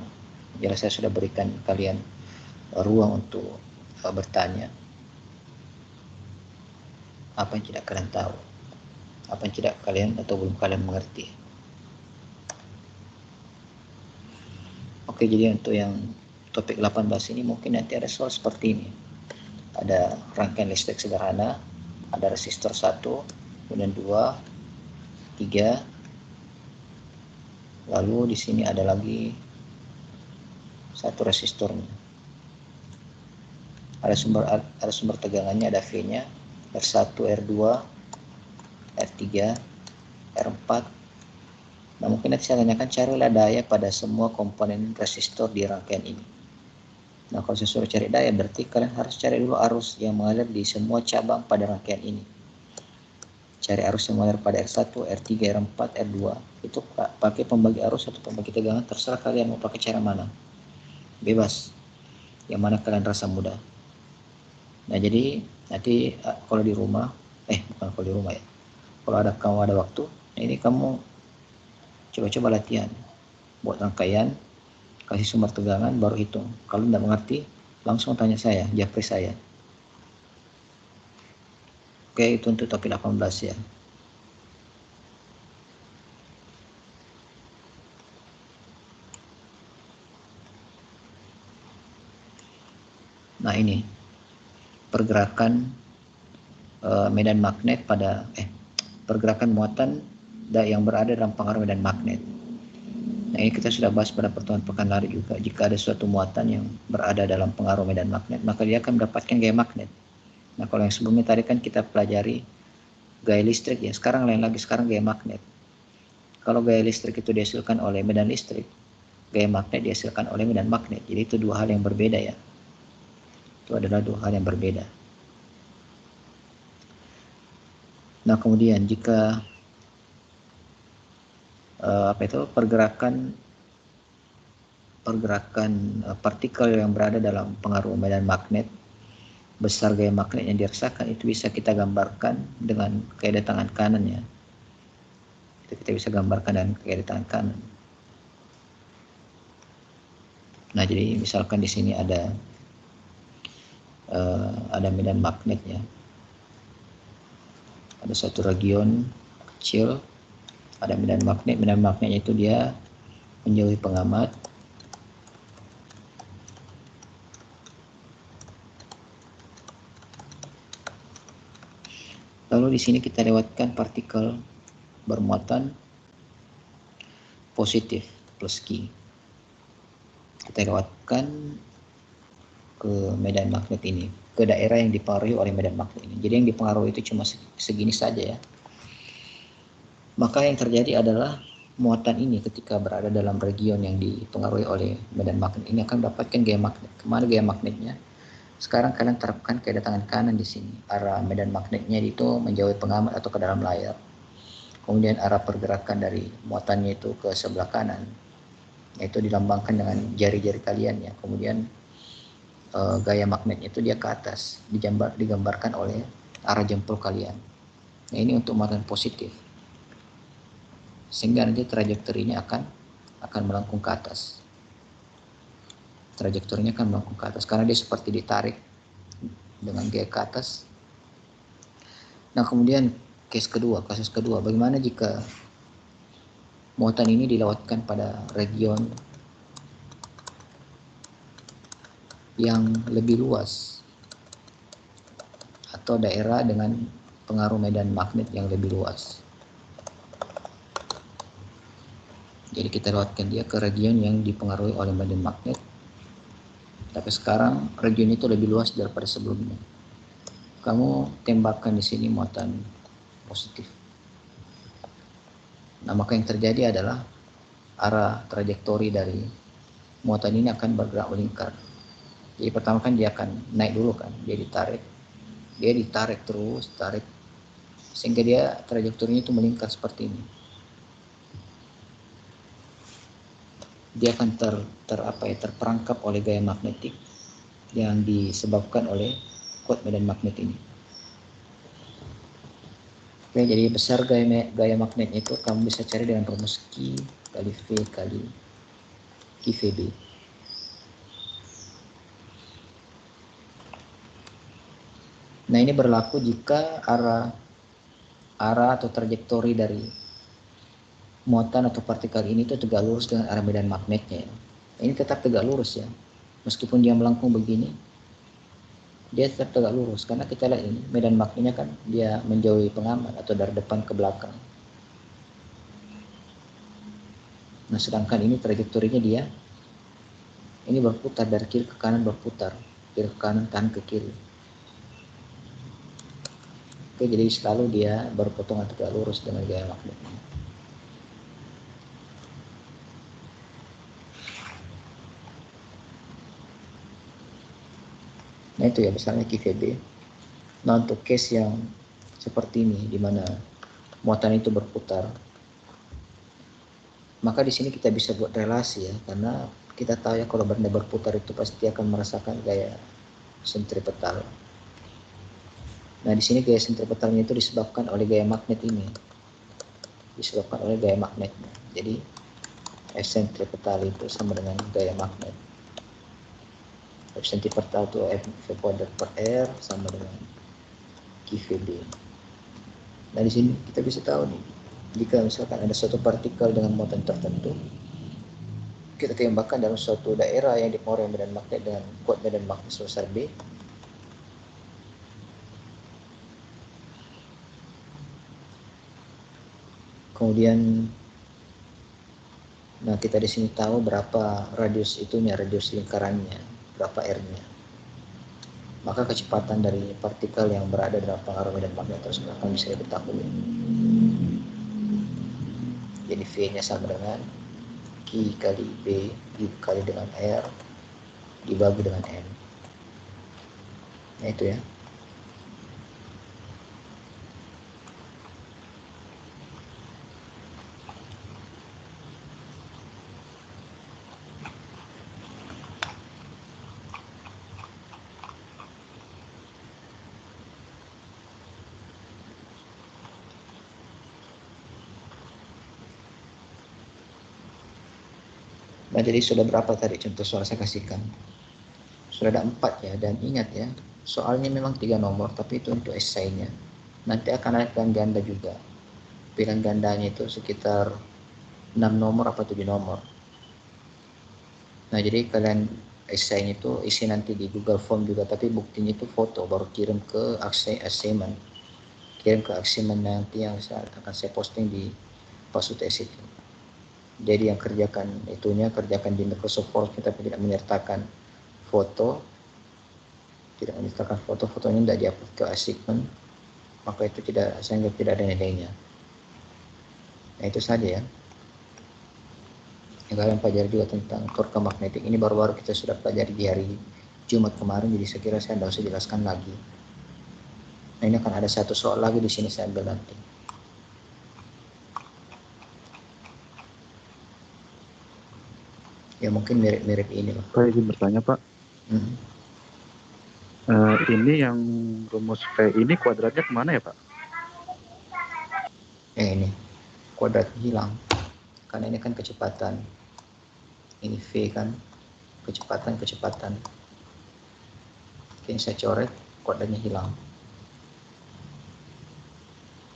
Jelas saya sudah berikan kalian ruang untuk bertanya apa yang tidak kalian tahu, apa yang tidak kalian atau belum kalian mengerti. Oke, jadi untuk yang topik 18 ini mungkin nanti ada soal seperti ini. Ada rangkaian listrik sederhana, ada resistor 1, kemudian 2, 3, lalu di sini ada lagi satu resistornya. Ada sumber tegangannya, ada V-nya, R1, R2, R3, R4. Nah, mungkin nanti saya tanyakan carilah daya pada semua komponen resistor di rangkaian ini. Nah, kalau saya suruh cari daya, berarti kalian harus cari dulu arus yang mengalir di semua cabang pada rangkaian ini. Cari arus yang mengalir pada R1, R3, R4, R2. Itu pakai pembagi arus atau pembagi tegangan, terserah kalian mau pakai cara mana. Bebas. Yang mana kalian rasa mudah. Nah, jadi nanti kalau di rumah, bukan kalau di rumah ya. Kalau kamu ada waktu, nah ini kamu coba-coba latihan. Buat rangkaian, kasih sumber tegangan, baru hitung. Kalau tidak mengerti, langsung tanya saya, japri saya. Oke, itu untuk topik 18 ya. Nah ini, pergerakan medan magnet pada, pergerakan muatan yang berada dalam pengaruh medan magnet. Nah ini kita sudah bahas pada pertemuan pekan lalu juga. Jika ada suatu muatan yang berada dalam pengaruh medan magnet, maka dia akan mendapatkan gaya magnet. Nah kalau yang sebelumnya tadi kan kita pelajari gaya listrik ya, sekarang lain lagi, sekarang gaya magnet. Kalau gaya listrik itu dihasilkan oleh medan listrik, gaya magnet dihasilkan oleh medan magnet. Jadi itu dua hal yang berbeda ya. Itu adalah dua hal yang berbeda. Nah kemudian jika pergerakan partikel yang berada dalam pengaruh medan magnet, besar gaya magnet yang dirasakan itu bisa kita gambarkan dengan kaidah tangan kanan ya. Itu kita bisa gambarkan dengan kaidah tangan kanan. Nah jadi misalkan di sini ada medan magnet ya. Ada satu region kecil, ada medan magnetnya itu dia menjauhi pengamat. Lalu di sini kita lewatkan partikel bermuatan positif plus Q. Kita lewatkan ke medan magnet ini, ke daerah yang dipengaruhi oleh medan magnet ini. Jadi yang dipengaruhi itu cuma segini saja ya. Maka yang terjadi adalah muatan ini ketika berada dalam region yang dipengaruhi oleh medan magnet ini akan mendapatkan gaya magnet. Kemana gaya magnetnya? Sekarang kalian terapkan kedatangan kanan di sini. Arah medan magnetnya itu menjauhi pengamat atau ke dalam layar. Kemudian arah pergerakan dari muatannya itu ke sebelah kanan, yaitu dilambangkan dengan jari-jari kalian ya. Kemudian gaya magnetnya itu dia ke atas, digambarkan oleh arah jempol kalian. Nah ini untuk muatan positif, sehingga nanti trajektorinya akan melengkung ke atas. Trajektorinya akan melengkung ke atas karena dia seperti ditarik dengan gaya ke atas. Nah kemudian kasus kedua, bagaimana jika muatan ini dilewatkan pada region yang lebih luas atau daerah dengan pengaruh medan magnet yang lebih luas. Jadi kita lewatkan dia ke region yang dipengaruhi oleh medan magnet, tapi sekarang region itu lebih luas daripada sebelumnya. Kamu tembakkan di sini muatan positif. Nah maka yang terjadi adalah arah trajektori dari muatan ini akan bergerak melingkar. Jadi pertama kan dia akan naik dulu kan, dia ditarik terus, tarik, sehingga dia trajektorinya itu melingkar seperti ini. Dia akan terperangkap oleh gaya magnetik yang disebabkan oleh kuat medan magnet ini. Oke, jadi besar gaya magnetnya itu kamu bisa cari dengan rumus Q kali V kali Q VB. Nah ini berlaku jika arah atau trajektori dari muatan atau partikel ini itu tegak lurus dengan arah medan magnetnya. Ini tetap tegak lurus ya, meskipun dia melengkung begini, dia tetap tegak lurus karena kita lihat ini medan magnetnya kan dia menjauhi pengamat atau dari depan ke belakang. Nah sedangkan ini trajektorinya dia ini berputar dari kiri ke kanan, berputar kiri ke kanan, kanan ke kiri. Oke, jadi selalu dia berpotongan tegak lurus dengan gaya magnetnya. Nah itu ya misalnya QVB. Nah untuk case yang seperti ini di mana muatan itu berputar, maka di sini kita bisa buat relasi ya, karena kita tahu ya kalau benda berputar itu pasti akan merasakan gaya sentripetal. Nah di sini gaya sentripetalnya itu disebabkan oleh gaya magnet ini, disebabkan oleh gaya magnetnya. Jadi F sentripetal itu sama dengan gaya magnet. F sentripetal itu F kuadrat per R sama dengan QVB. Nah di sini kita bisa tahu nih, jika misalkan ada suatu partikel dengan muatan tertentu, kita tembakkan dalam suatu daerah yang dipengaruhi medan magnet dengan kuat medan magnet sebesar B. Kemudian, nah kita di sini tahu berapa radius itunya, radius lingkarannya, berapa R-nya. Maka kecepatan dari partikel yang berada dalam pengaruh medan magnet tersebut akan bisa diketahui. Jadi V-nya sama dengan Q kali B dikali dengan R dibagi dengan M. Nah itu ya. Nah jadi sudah berapa tadi contoh soal saya kasihkan? Sudah ada 4 ya, dan ingat ya, soalnya memang 3 nomor, tapi itu untuk esainya. Nanti akan ada pilihan ganda juga. Pilihan gandanya itu sekitar 6 nomor atau 7 nomor. Nah jadi kalian esainya itu isi nanti di Google Form juga, tapi buktinya itu foto, baru kirim ke assignment. kirim ke assignment nanti yang akan saya posting di Pas UTS itu. Jadi yang kerjakan itunya kerjakan di Microsoft Form tapi tidak menyertakan foto, fotonya tidak diupload ke assignment, maka itu saya anggap tidak ada nilainya. Nah itu saja ya. Yang kalian pelajari juga tentang torka magnetik ini baru-baru kita sudah pelajari di hari Jumat kemarin, jadi saya kira saya tidak usah jelaskan lagi. Nah ini akan ada satu soal lagi di sini saya ambil nanti. Ya mungkin mirip-mirip ini lah. Pak izin bertanya Pak. Ini yang rumus V ini kuadratnya kemana ya Pak? Ini kuadrat hilang karena ini kan kecepatan, ini V kan kecepatan. Ini saya coret, kuadratnya hilang.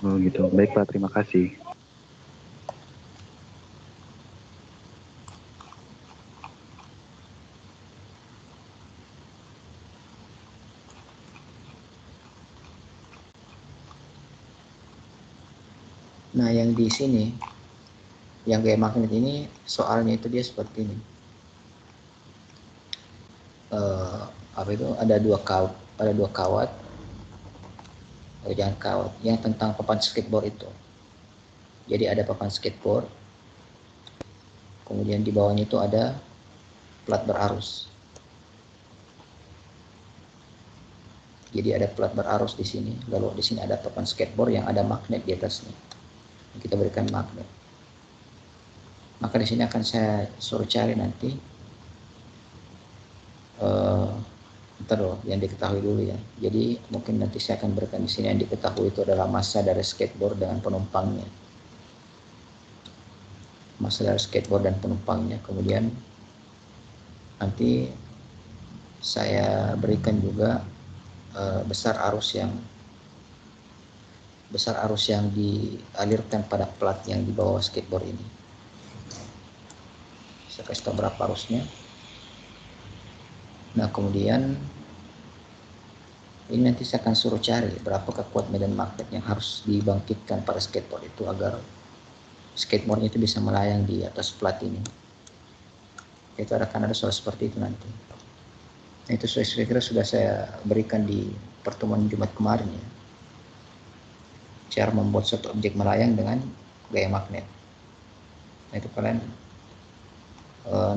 Oh gitu, baik Pak, terima kasih. Nah yang di sini, yang gaya magnet ini soalnya itu dia seperti ini. Ada dua kawat. Jangan kawat, yang tentang papan skateboard itu. Jadi ada papan skateboard, kemudian di bawahnya itu ada plat berarus. Jadi ada plat berarus di sini, lalu di sini ada papan skateboard yang ada magnet di atasnya. Kita berikan magnet. Maka di sini akan saya suruh cari nanti. Bentar loh, yang diketahui dulu ya. Jadi mungkin nanti saya akan berikan di sini yang diketahui itu adalah massa dari skateboard dengan penumpangnya. Massa dari skateboard dan penumpangnya. Kemudian nanti saya berikan juga besar arus yang dialirkan pada plat yang di bawah skateboard ini. Saya kasih tahu berapa arusnya. Nah kemudian ini nanti saya akan suruh cari berapakah kuat medan magnet yang harus dibangkitkan pada skateboard itu agar skateboardnya itu bisa melayang di atas plat ini. Itu akan ada soal seperti itu nanti. Nah, itu saya kira sudah saya berikan di pertemuan Jumat kemarin ya. Cara membuat suatu objek melayang dengan gaya magnet. Nah itu kalian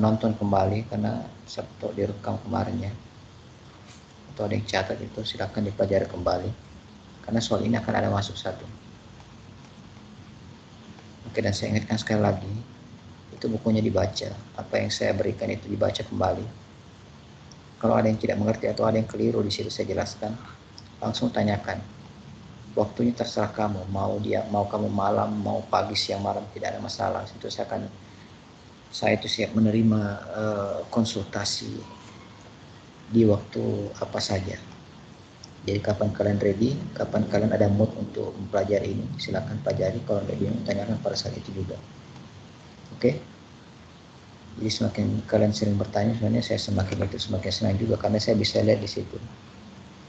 nonton kembali karena Sabtu direkam kemarin ya, atau ada yang catat itu silakan dipelajari kembali karena soal ini akan ada masuk satu. Oke, dan saya ingatkan sekali lagi itu bukunya dibaca, apa yang saya berikan itu dibaca kembali. Kalau ada yang tidak mengerti atau ada yang keliru di situ saya jelaskan, langsung tanyakan. Waktunya terserah kamu, mau kamu malam, mau pagi, siang, malam, tidak ada masalah. Itu saya itu siap menerima konsultasi di waktu apa saja. Jadi kapan kalian ready, kapan kalian ada mood untuk mempelajari ini, silakan pelajari. Kalau tidak bingung, tanyakan pada saat itu juga. Oke? Jadi semakin kalian sering bertanya, sebenarnya saya semakin senang juga karena saya bisa lihat di situ.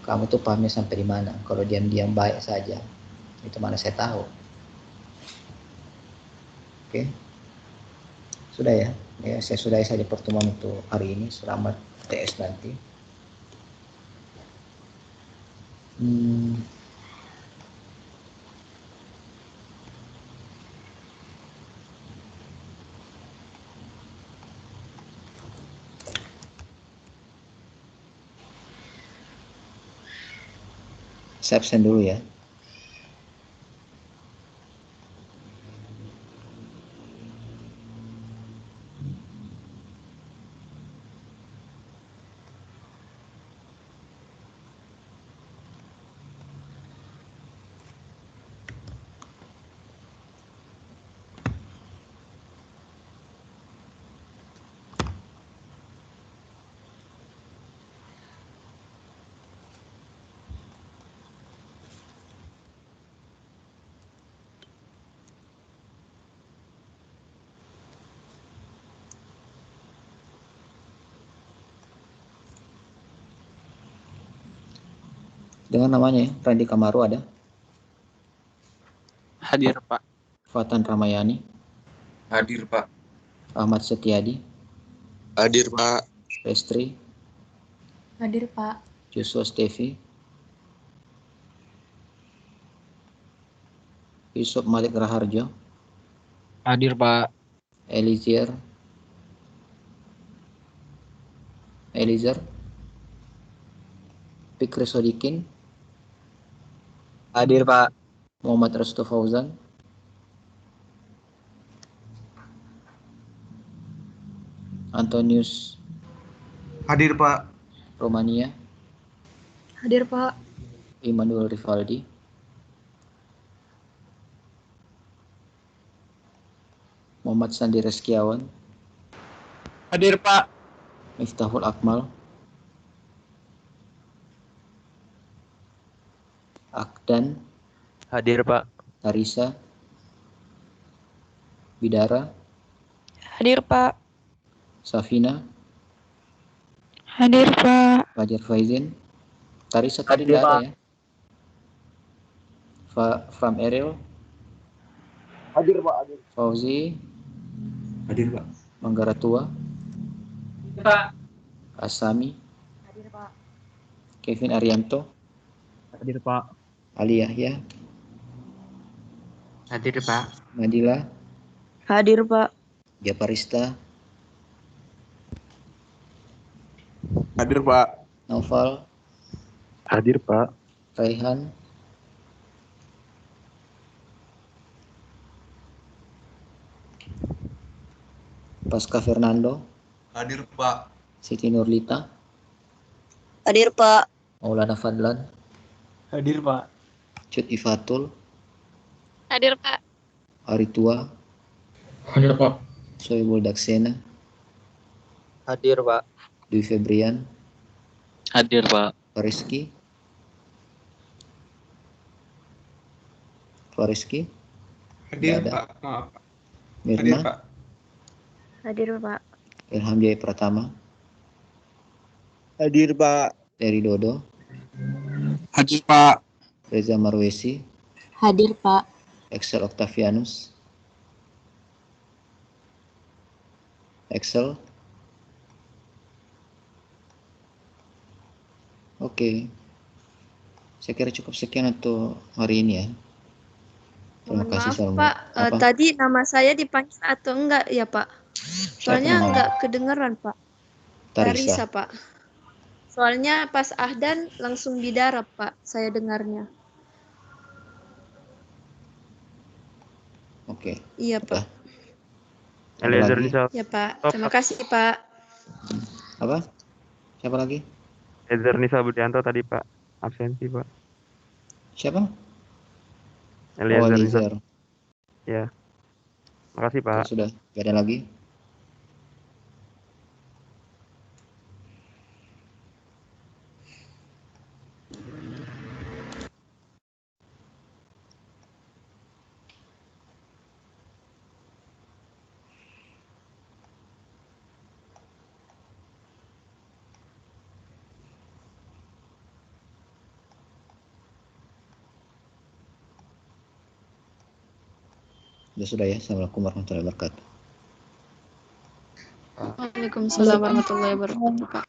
Kamu tuh pahamnya sampai di mana? Kalau diam-diam baik saja, itu mana saya tahu. Oke? Sudah ya? Ya, saya sudahi saja pertemuan untuk hari ini. Selamat TS nanti. Saya absen dulu ya. Dengan namanya Randy Kamaru ada? Hadir, Pak. Fatan Ramayani, Hadir, Pak. Ahmad Setiadi, Hadir, Pak. Restri, Hadir, Pak. Joshua Stevi, Yusuf Malik Raharjo, Hadir, Pak. Eliezer, Fikri Sodikin, Hadir, Pak. Muhammad Restu Fauzan, Antonius Hadir, Pak. Romania, Hadir, Pak. Immanuel Rivaldi, Muhammad Sandi Reskiawan, Hadir, Pak. Miftahul Akmal, Akdan, Hadir, Pak. Tarisa, Bidara, Hadir, Pak. Safina, Hadir, Pak. Fajar Faizin. Tarisa tadi Hadir, nggak ada Pak. ya. Fram Eril, Hadir, Pak. Hadir. Fauzi, Hadir, Pak. Manggaratua, Pak. Asami, Hadir, Pak. Kevin Arianto, Hadir, Pak. Ali Yahya, Hadir, Pak. Nadila, Hadir, Pak. Japarista, Hadir, Pak. Naufal, Hadir, Pak. Raihan, Pasca Fernando, Hadir, Pak. Siti Nurlita, Hadir, Pak. Maulana Fadlan, Hadir, Pak. Cut Ifatul, Hadir, Pak. Aritua, Hadir, Pak. Soebul Daksena, Hadir, Pak. Dwi Febrian, Hadir, Pak. Fariski, Hadir, Nggak ada. Pak. Maaf, Pak. Mirna, Hadir, Pak. Hadir, Pak. Ilham Jaya Pratama, Hadir, Pak. Eri Dodo, Hadir, Pak. Reza Marwesi, Hadir, Pak. Excel Octavianus, Excel. Oke. Saya kira cukup sekian untuk hari ini ya. Terima Mohon kasih maaf Salma. Pak, Apa? tadi nama saya dipanggil atau enggak ya Pak? Soalnya namanya? enggak kedengeran Pak. Tarisa. Tarisa Pak. Soalnya pas Ahdan langsung Bidara Pak, saya dengarnya. Oke. Iya Pak. Ada Eliezer lagi? Nisa. Ya Pak, terima kasih Pak. Apa? Siapa lagi? Eliezer Nisa Budianto tadi, Pak. Absensi, Pak. Siapa? Eliezer Nisa. Eliezer. Ya. Makasih, Pak. Sudah. Gak ada lagi? Sudah ya. Assalamualaikum warahmatullahi wabarakatuh. Waalaikumsalam warahmatullahi wabarakatuh Pak.